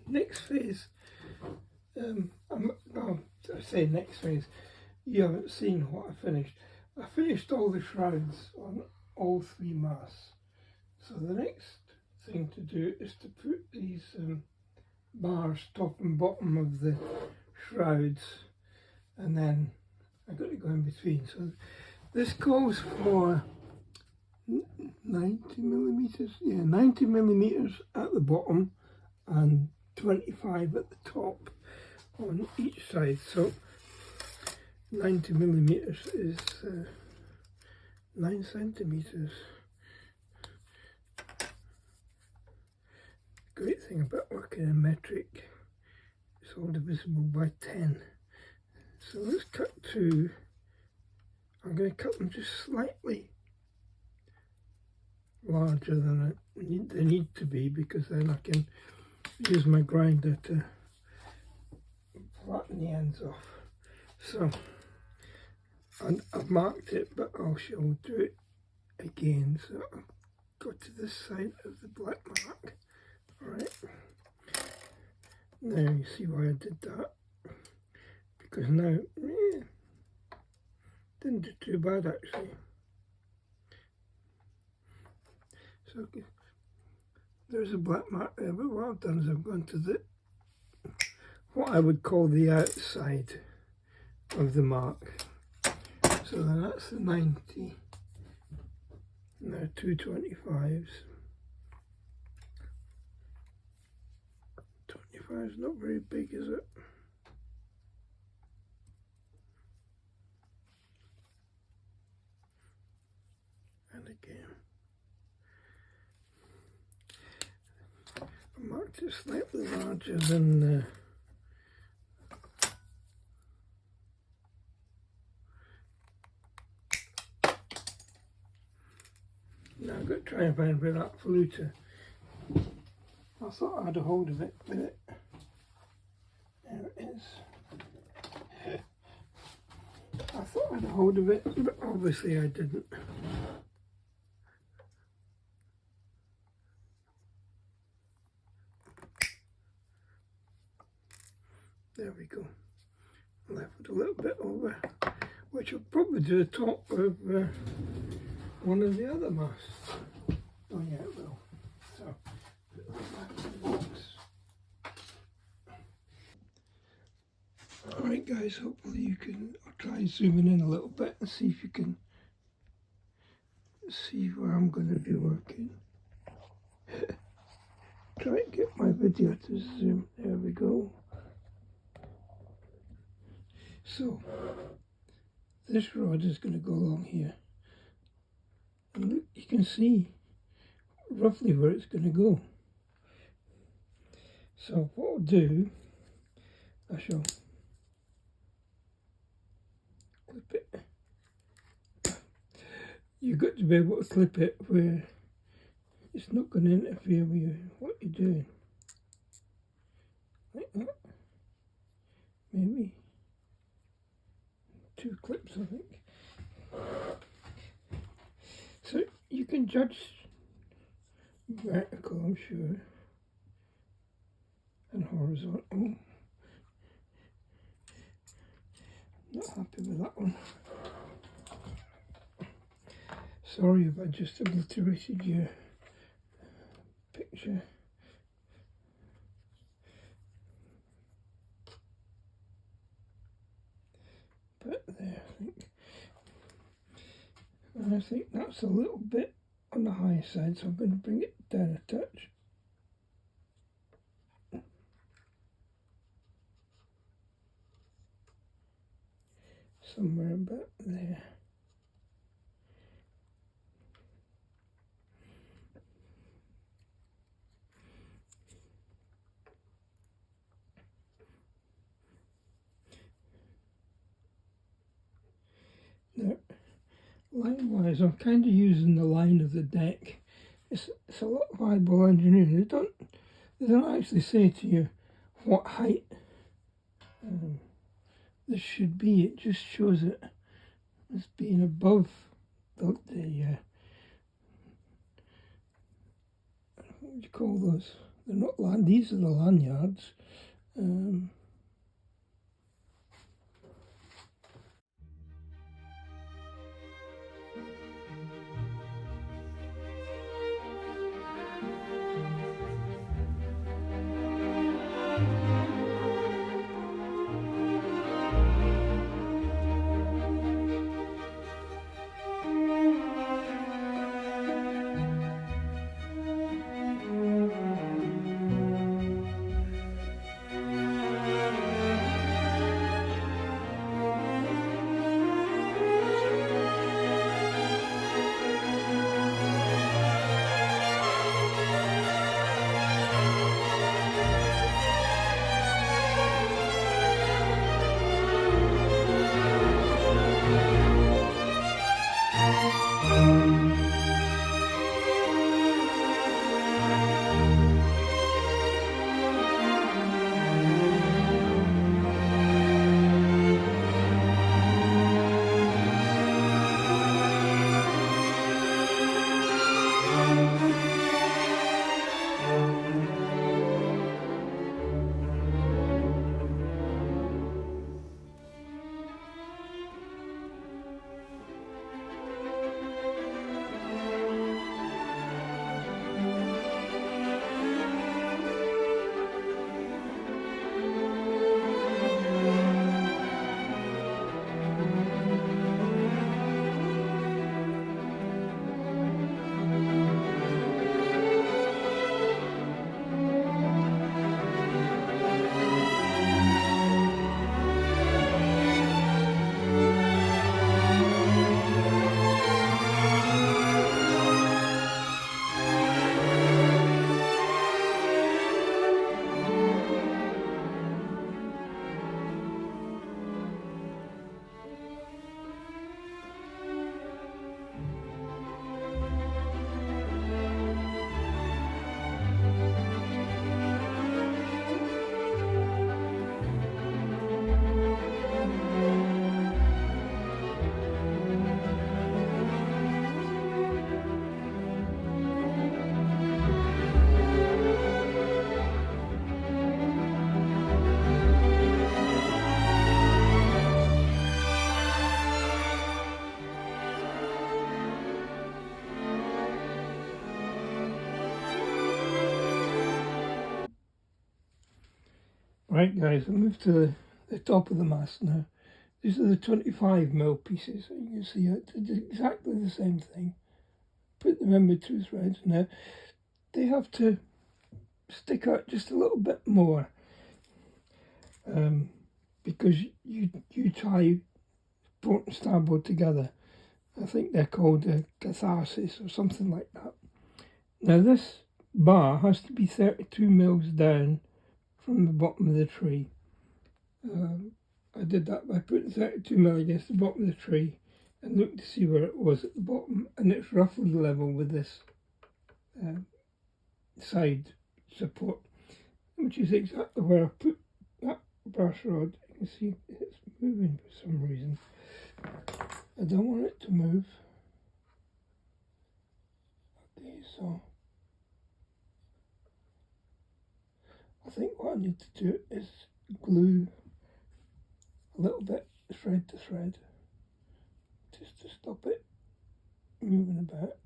next phase, I say next phase, you haven't seen what I finished. I finished all the shrouds on all 3 masts. So the next thing to do is to put these bars top and bottom of the shrouds, and then I've got to go in between. So this calls for 90 millimeters, 90 millimeters at the bottom and 25 at the top on each side. So 90 millimeters is 9 centimeters. Great thing about working in metric, it's all divisible by 10. So let's cut 2. I'm going to cut them just slightly larger than they need to be, because then I can use my grinder to flatten the ends off. So, and I've marked it, but I'll do it again. So I'll go to this side of the black mark. Alright, now you see why I did that, because now, didn't do too bad actually. So there's a black mark there, but what I've done is I've gone to what I would call the outside of the mark. So then that's the 90, now 2 25s. 25 is not very big, is it? And again. I marked it slightly larger than now I've got to try and find where that flew to. I thought I had a hold of it with it. There it is. I thought I had a hold of it, but obviously I didn't. There we go. Left it a little bit over, which will probably do the top of one of the other masts. Oh yeah, it will. So, put that back in the box. Alright guys, hopefully you can, I'll try zooming in a little bit and see if you can see where I'm going to be working. Try and get my video to zoom. There we go. So, this rod is going to go along here. And look, you can see roughly where it's going to go. So what I'll do, I shall clip it. You've got to be able to clip it where it's not going to interfere with what you're doing. Like that. Maybe 2 clips, I think. So you can judge vertical, I'm sure, and horizontal. Not happy with that one. Sorry if I just obliterated your picture. But there, I think. And I think that's a little bit on the high side, so I'm going to bring it down a touch. Somewhere about there. Now, line-wise, I'm kind of using the line of the deck. It's a lot of eyeball engineering. They don't actually say to you what height this should be. It just shows it as being above the what would you call those? They're not these are the lanyards. Right guys, I moved to the top of the mast now. These are the 25mm pieces. You can see I did exactly the same thing. Put them in with 2 threads. Now they have to stick out just a little bit more because you tie port and starboard together. I think they're called catharsis or something like that. Now this bar has to be 32mm down from the bottom of the tree. I did that by putting 32mm against the bottom of the tree and looked to see where it was at the bottom, and it's roughly level with this side support, which is exactly where I put that brass rod. You can see it's moving for some reason. I don't want it to move. Okay, so I think what I need to do is glue a little bit thread to thread just to stop it moving about.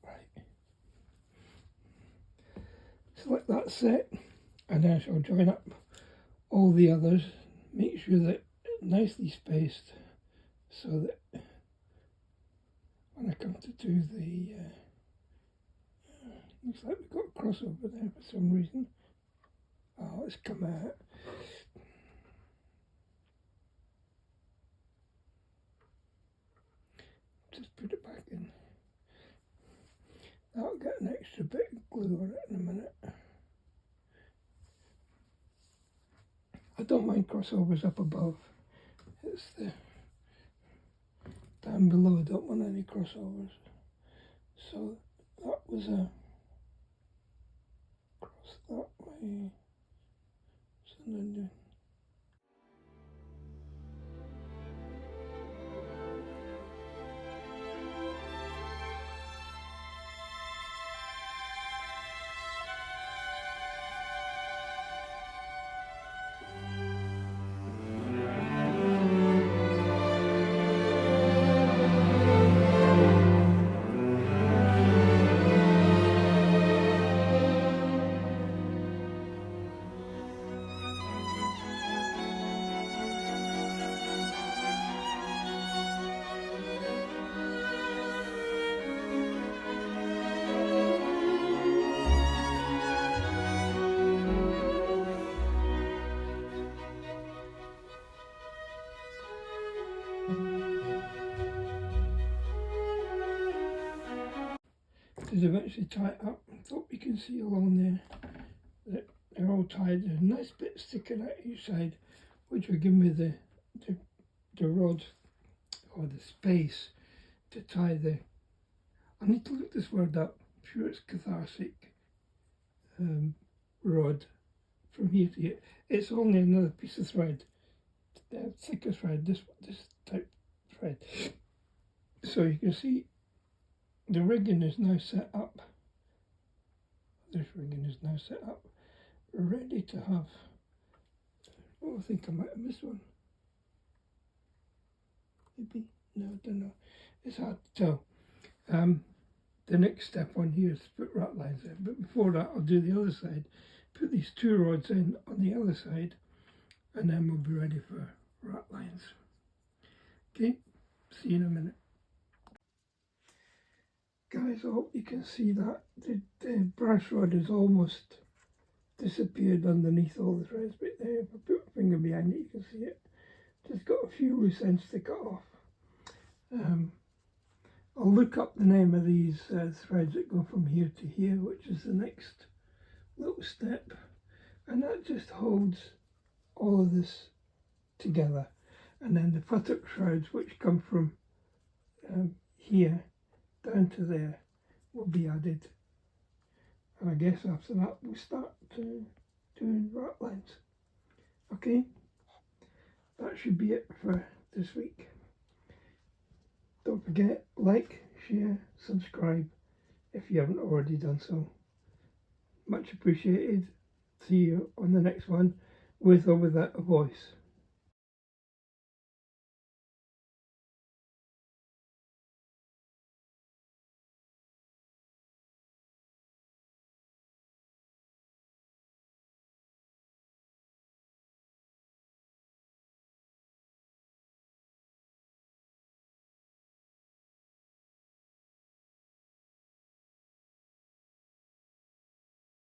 Right. So let that set, and then I shall join up all the others, make sure that it's nicely spaced so that when I come to do the looks like we've got a crossover there for some reason. Oh, it's come out. Just put it back in. I'll get an extra bit of glue on it in a minute. I don't mind crossovers up above. It's the down below I don't want any crossovers. So that was a cross that way. So then eventually tie it up. I hope you can see along there that they're all tied. There's a nice bit sticking out each side, which will give me the rod or the space to tie the. I need to look this word up. I'm sure it's cathartic rod from here to here. It's only another piece of thread, thicker thread. This type thread. So you can see the rigging is now set up. This rigging is now set up, ready to have. Oh, I think I might have missed one. Maybe, no, I don't know. It's hard to tell. The next step on here is to put rat lines in, but before that I'll do the other side. Put these two rods in on the other side, and then we'll be ready for rat lines. Okay, see you in a minute. Guys, I hope you can see that the brass rod has almost disappeared underneath all the threads, but there, if I put my finger behind it, you can see it. Just got a few loose ends to cut off. I'll look up the name of these threads that go from here to here, which is the next little step, and that just holds all of this together. And then the futtock shrouds, which come from here down to there, will be added. And I guess after that we'll start doing rat lines. Okay, that should be it for this week. Don't forget, like, share, subscribe if you haven't already done so. Much appreciated. See you on the next one, with or without a voice.